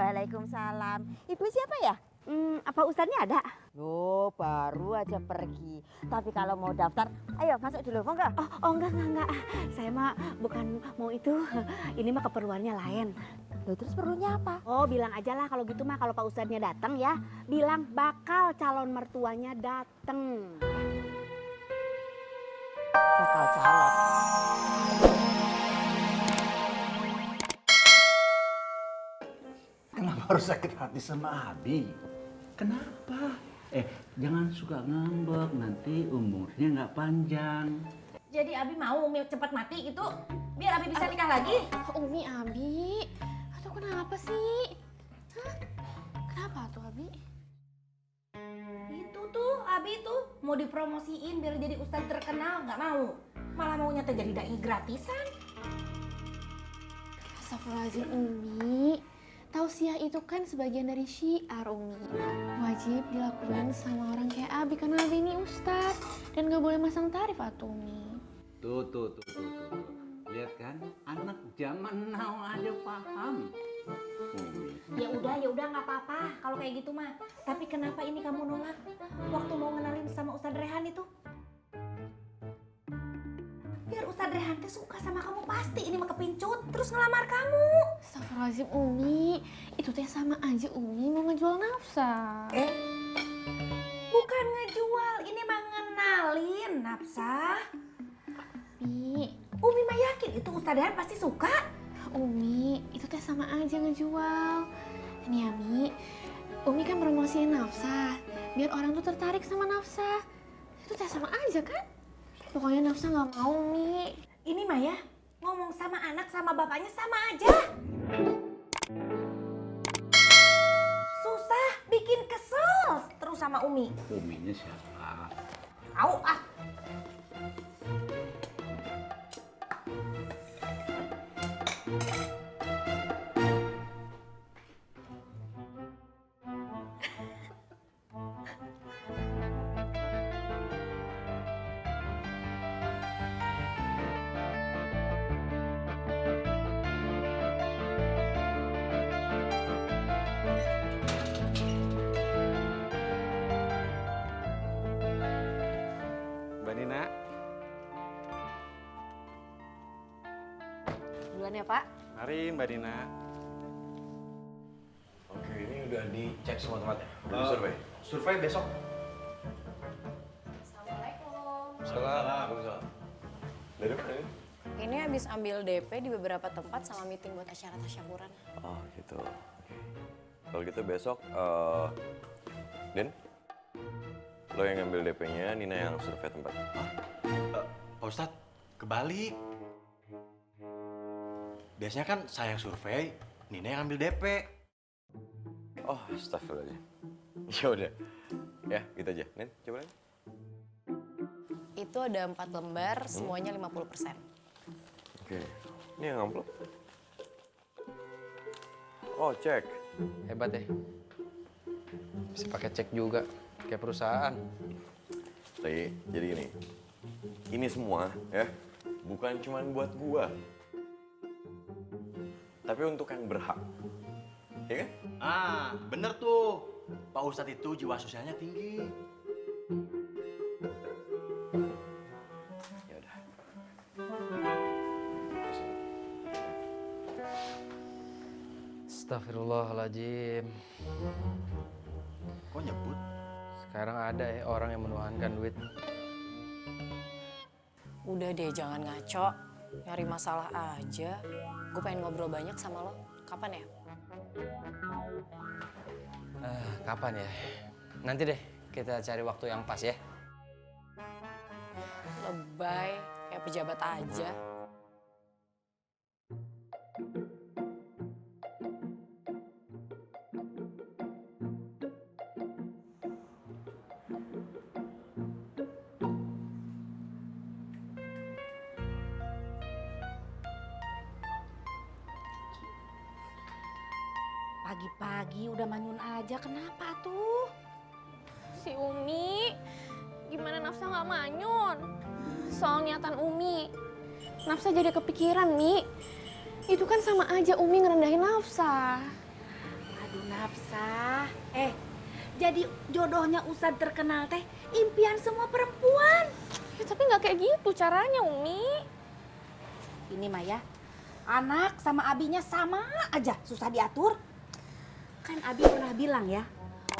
Waalaikumsalam. Ibu siapa ya? Apa Ustadznya ada? Loh, baru aja pergi. Tapi kalau mau daftar, ayo masuk dulu, mau nggak? Oh enggak. Saya mah bukan mau itu. Ini mah keperluannya lain. Loh, terus perlunya apa? Oh bilang aja lah kalau gitu mah kalau Pak Ustadznya datang ya. Bilang bakal calon mertuanya datang. Bakal calon. Kenapa harus sakit hati sama Abi? Kenapa? Jangan suka ngambek, nanti umurnya nggak panjang. Jadi Abi mau Umi cepat mati gitu? Biar Abi bisa nikah lagi? Umi, Abi. Aduh kenapa sih? Hah? Kenapa tuh Abi? Itu tuh Abi tuh mau dipromosiin biar jadi ustadz terkenal, nggak mau. Malah maunya terjadi dai gratisan. Astagfirullahaladzim Umi. Tausiah itu kan sebagian dari syiar Umi. Wajib dilakuin sama orang kayak Abi karena Abi ini ustadz dan gak boleh masang tarif atuh Umi. Tuh. Lihat kan, anak zaman now aja paham. Ya udah nggak apa-apa kalau kayak gitu mah. Tapi kenapa ini kamu nolak waktu mau ngenalin sama Ustadz Rehan itu? Biar Ustadz Rehan tuh suka sama kamu pasti ini mah kepincut terus ngelamar kamu. Astagfirullahaladzim Umi. Itu teh sama aja Umi mau ngejual nafsa. Bukan ngejual, ini mah ngenalin nafsah. Umi mah yakin itu Ustadz Rehan pasti suka. Umi, itu teh sama aja ngejual. Ini ya Mi, Umi kan promosiin nafsa, biar orang tuh tertarik sama nafsa. Itu teh sama aja kan? Pokoknya nafsa nggak mau Mi. Ini mah ya, ngomong sama anak sama bapaknya sama aja. Susah, bikin kesel terus sama Umi. Uminya siapa? Tahu ah. Mbak Nina. Duluan ya Pak. Mari Mbak Nina. Oke, ini udah dicek semua tempatnya? Udah disurvey? Survei besok. Assalamualaikum. Waalaikumsalam. Dari mana ini? Ini habis ambil DP di beberapa tempat sama meeting buat acara tasyakuran. Oh gitu, oke. Kalau gitu besok, Den, lo yang ngambil DP-nya, Nina yang survei tempat. Pak Ustadz, kebalik. Biasanya kan saya yang survei, Nina yang ambil DP. Oh, astagfirullahaladzim. Ya udah, ya gitu aja. Nin, coba lagi. Itu ada 4 lembar, semuanya 50%. Oke, ini yang amplop. Oh, cek. Hebat ya. Bisa pakai cek juga, kayak perusahaan. Jadi gini, ini semua ya, bukan cuma buat gua. Tapi untuk yang berhak. Ya kan? Ah, bener tuh. Pak Ustadz itu jiwa sosialnya tinggi. Ya udah. Astagfirullahaladzim. Kok nyebut? Sekarang ada ya orang yang menuhankan duit. Udah deh, jangan ngaco. Nyari masalah aja. Gue pengen ngobrol banyak sama lo. Kapan ya? Kapan ya? Nanti deh kita cari waktu yang pas ya. Lebay, kayak pejabat aja. Pagi-pagi udah manyun aja, kenapa tuh? Si Umi, gimana nafsa nggak manyun? Soal niatan Umi, nafsa jadi kepikiran Mi. Itu kan sama aja Umi ngerendahin nafsa. Aduh Nafsa, jadi jodohnya Ustadz terkenal teh impian semua perempuan. Ya, tapi nggak kayak gitu caranya, Umi. Ini mah ya, anak sama abinya sama aja susah diatur. Kan Abi pernah bilang ya,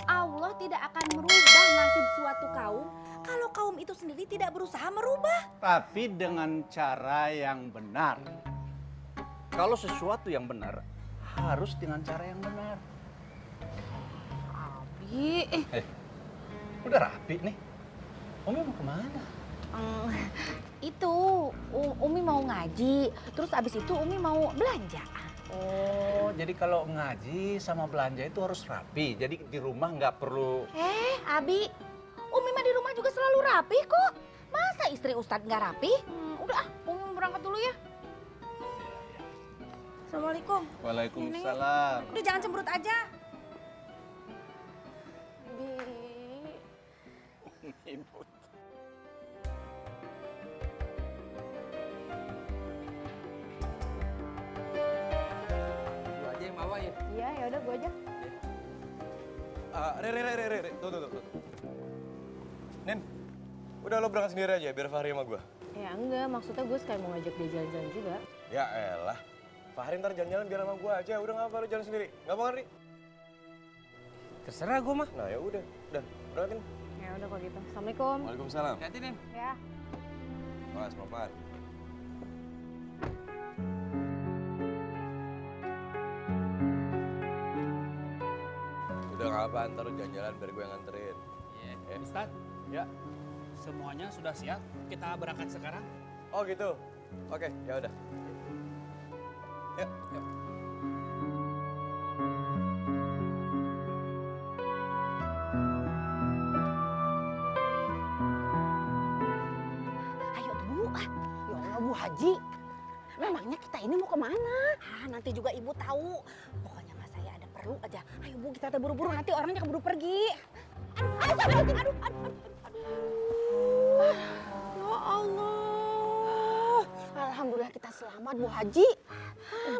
Allah tidak akan merubah nasib suatu kaum kalau kaum itu sendiri tidak berusaha merubah. Tapi dengan cara yang benar. Kalau sesuatu yang benar, harus dengan cara yang benar. Abi, Udah rapi nih. Umi mau kemana? Itu Umi mau ngaji, terus abis itu Umi mau belanja. Oh, jadi kalau ngaji sama belanja itu harus rapi. Jadi di rumah nggak perlu... Abi, Umi mah di rumah juga selalu rapi kok. Masa istri Ustadz nggak rapi? Udah, Umi mau berangkat dulu ya. Assalamualaikum. Waalaikumsalam. Udah jangan cemberut aja. Gua aja yang bawa ya. Iya, ya udah gue aja. Re. Tuh. Nin, udah lo berangkat sendiri aja biar Fahri sama gue. Ya enggak, maksudnya gue sekali mau ngajak dia jalan-jalan juga. Ya elah, Fahri ntar jalan-jalan biar sama gue aja. Udah nggak apa lo jalan sendiri? Nggak mau kan, Ri? Terserah gua mah. Nah ya udah berangkatin. Ya udah kalau gitu. Assalamualaikum. Waalaikumsalam. Hati-hati, Nin. Ya. Mas, pelan. Udah nggak apa, ntar lo jalan-jalan biar gue yang nganterin. Iya. Ustadz, Ya. semuanya sudah siap. Kita berangkat sekarang. Oh gitu. Oke, ya udah. Yuk. Ayo tuh Bu. Ya Allah Bu Haji. Memangnya kita ini mau kemana? Nanti juga Ibu tahu. Pokoknya mas saya ada perlu aja. Ayo Bu kita buru-buru nanti orangnya keburu pergi. Aduh. Ya Allah. Alhamdulillah kita selamat Bu Haji.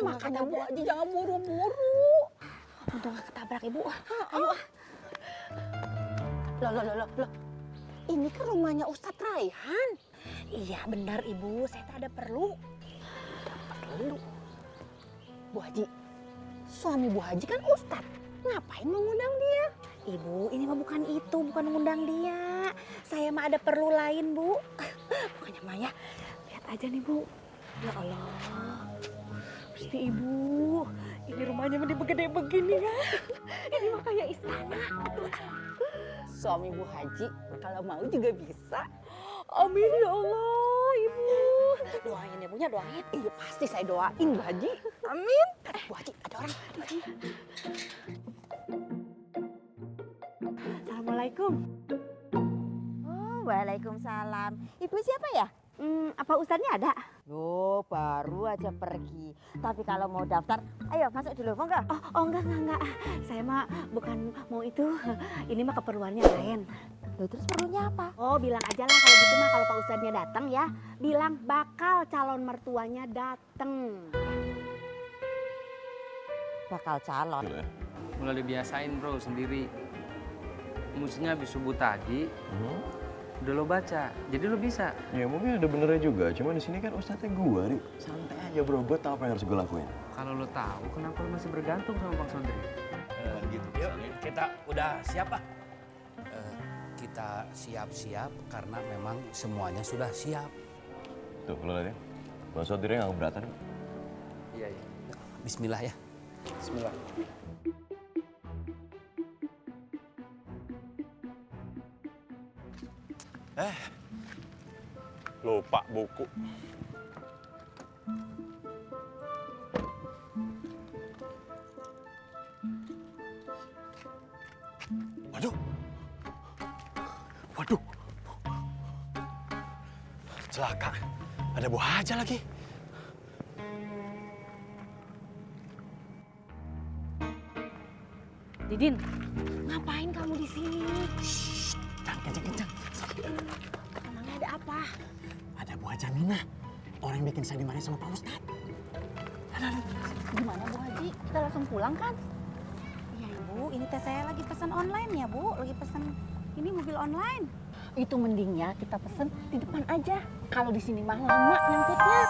Makanya Bu Haji jangan buru-buru. Untung gak ketabrak Ibu. Ayo. Loh. Ini kan rumahnya Ustadz Raihan. Iya benar Ibu, saya tak ada perlu. Bu Haji, suami Bu Haji kan Ustadz. Ngapain mengundang dia? Ibu, ini mah bukan itu, bukan mengundang dia. Saya mah ada perlu lain, Bu. Pokoknya Maya, lihat aja nih, Bu. Ya Allah. Gusti Ibu, ini rumahnya mah gede begini ya. Ini mah kayak istana. Suami Bu Haji, kalau mau juga bisa. Amin ya Allah, Ibu. Doain ya, punya doain. Iya pasti saya doain Bu Haji. Amin. Bu Haji, ada orang. Assalamualaikum. Oh, waalaikumsalam. Ibu siapa ya? Apa Ustadznya ada? Loh, baru aja pergi. Tapi kalau mau daftar, ayo masuk dulu, mau nggak? Oh enggak. Saya mah bukan mau itu. Ini mah keperluannya lain. Loh, terus perlunya apa? Oh bilang aja lah kalau gitu mah kalau Pak Ustadznya datang ya. Bilang bakal calon mertuanya datang. Bakal calon. Mulai dibiasain bro sendiri. Musiknya habis subuh tadi, udah lo baca, jadi lo bisa. Ya mungkin ada benernya juga, cuma di sini kan ustadznya gua, Ri. Santai aja bro, gua tahu apa yang harus gue lakuin. Kalau lo tahu, kenapa lo masih bergantung sama Bang Sondri? Gitu. Yuk, kita udah siap ah. Kita siap-siap karena memang semuanya sudah siap. Tuh, lo lihat ya. Bang Sondri nggak keberatan. Iya. Bismillah ya. Bismillah. Lupa buku. Waduh. Celaka. Ada Bu Haja lagi. Didin, ngapain kamu di sini? Kencang. Emangnya ada apa? Ada Bu Haja Mina. Orang yang bikin saya dimarahin sama Pak Ustadz. Gimana Bu Haji? Kita langsung pulang kan? Iya teh saya lagi pesan online ya Bu, lagi pesan ini mobil online. Itu mendingnya kita pesen di depan aja. Kalau di sini mah lama nyangkutnya.